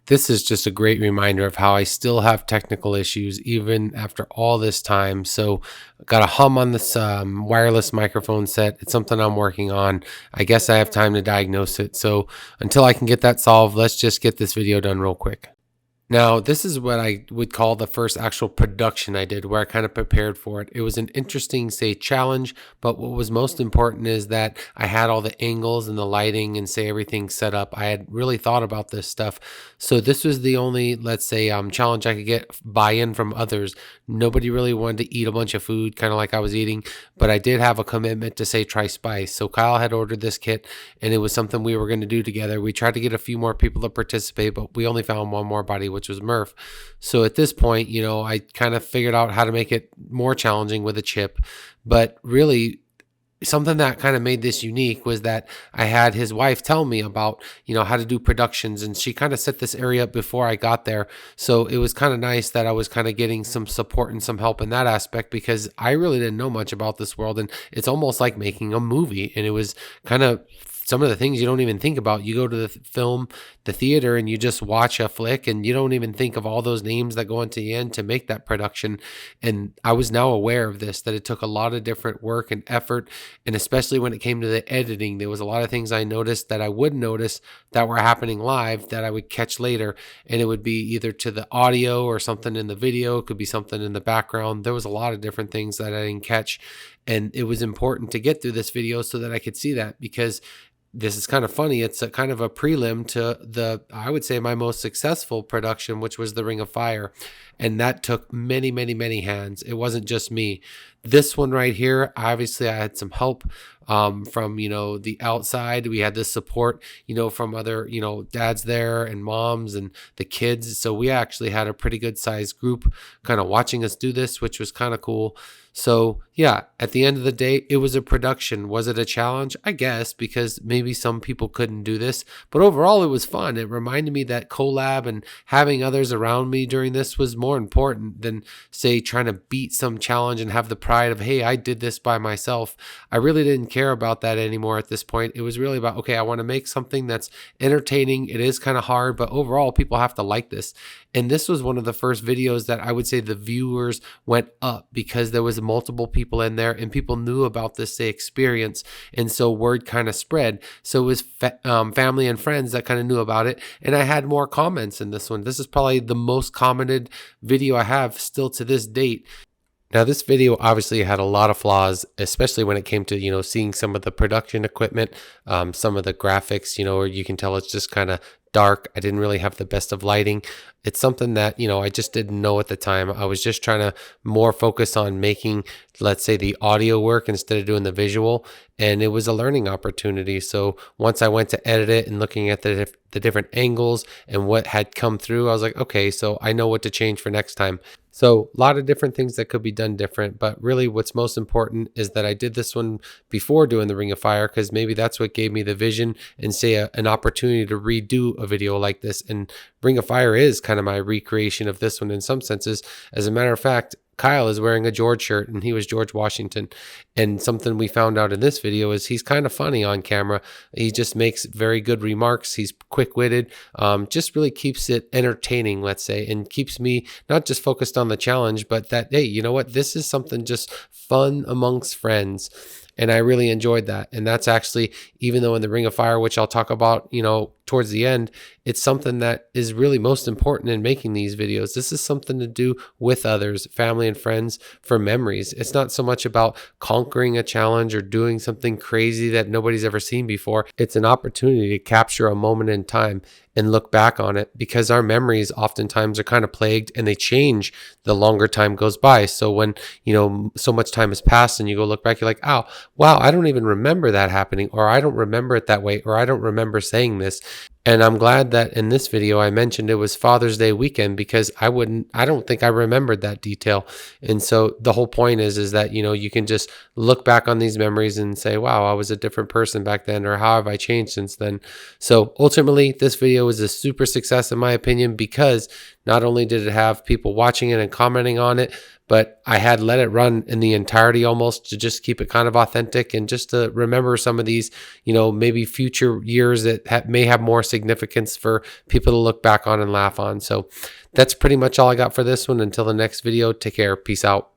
This is just a great reminder of how I still have technical issues even after all this time. So, I got a hum on this wireless microphone set. It's something I'm working on. I guess I have time to diagnose it. So, until I can get that solved, let's just get this video done real quick. Now, this is what I would call the first actual production I did where I kind of prepared for it. It was an interesting, say, challenge, but what was most important is that I had all the angles and the lighting and say everything set up. I had really thought about this stuff. So this was the only, let's say, challenge I could get buy-in from others. Nobody really wanted to eat a bunch of food, kind of like I was eating, but I did have a commitment to say try spice. So Kyle had ordered this kit and it was something we were going to do together. We tried to get a few more people to participate, but we only found one more buddy, which was Murph. So at this point, I kind of figured out how to make it more challenging with a chip. But really, something that kind of made this unique was that I had his wife tell me about, how to do productions, and she kind of set this area up before I got there. So it was kind of nice that I was kind of getting some support and some help in that aspect because I really didn't know much about this world, and it's almost like making a movie. And it was kind of some of the things you don't even think about. You go to the theater, and you just watch a flick, and you don't even think of all those names that go into the end to make that production. And I was now aware of this, that it took a lot of different work and effort. And especially when it came to the editing, there was a lot of things I noticed that I would notice that were happening live that I would catch later. And it would be either to the audio or something in the video. It could be something in the background. There was a lot of different things that I didn't catch. And it was important to get through this video so that I could see that, because this is kind of funny. It's a kind of a prelim to I would say, my most successful production, which was the Ring of Fire. And that took many, many, many hands. It wasn't just me. This one right here, obviously I had some help from, the outside. We had this support, from other, dads there and moms and the kids. So we actually had a pretty good sized group kind of watching us do this, which was kind of cool. So yeah, at the end of the day, it was a production. Was it a challenge? I guess, because maybe some people couldn't do this, but overall it was fun. It reminded me that collab and having others around me during this was more important than, say, trying to beat some challenge and have the pride of, hey, I did this by myself. I really didn't care about that anymore at this point. It was really about, okay, I want to make something that's entertaining. It is kind of hard, but overall people have to like this. And this was one of the first videos that I would say the viewers went up because there was multiple people in there and people knew about this, say, experience. And so word kind of spread. So it was family and friends that kind of knew about it. And I had more comments in this one. This is probably the most commented video I have still to this date. Now, this video obviously had a lot of flaws, especially when it came to, seeing some of the production equipment, some of the graphics, where you can tell it's just kind of dark. I didn't really have the best of lighting. It's something that, I just didn't know at the time. I was just trying to more focus on making, let's say, the audio work instead of doing the visual. And it was a learning opportunity. So once I went to edit it and looking at the different angles and what had come through, I was like, okay, so I know what to change for next time. So a lot of different things that could be done different, but really what's most important is that I did this one before doing the Ring of Fire, because maybe that's what gave me the vision and, say, an opportunity to redo a video like this. And Ring of Fire is kind of my recreation of this one in some senses. As a matter of fact, Kyle is wearing a George shirt and he was George Washington. And something we found out in this video is he's kind of funny on camera. He just makes very good remarks. He's quick-witted, just really keeps it entertaining, let's say, and keeps me not just focused on the challenge, but that, hey, you know what? This is something just fun amongst friends. And I really enjoyed that. And that's actually, even though in the Ring of Fire, which I'll talk about, towards the end, it's something that is really most important in making these videos. This is something to do with others, family and friends, for memories. It's not so much about conquering a challenge or doing something crazy that nobody's ever seen before. It's an opportunity to capture a moment in time and look back on it, because our memories oftentimes are kind of plagued and they change the longer time goes by. So when, so much time has passed and you go look back, you're like, oh, wow, I don't even remember that happening, or I don't remember it that way, or I don't remember saying this. And I'm glad that in this video I mentioned it was Father's Day weekend, because I don't think I remembered that detail. And so the whole point is that, you can just look back on these memories and say, wow, I was a different person back then, or how have I changed since then? So ultimately, this video was a super success in my opinion, because not only did it have people watching it and commenting on it, but I had let it run in the entirety almost to just keep it kind of authentic and just to remember some of these, maybe future years that may have more significance significance for people to look back on and laugh on. So that's pretty much all I got for this one. Until the next video, take care. Peace out.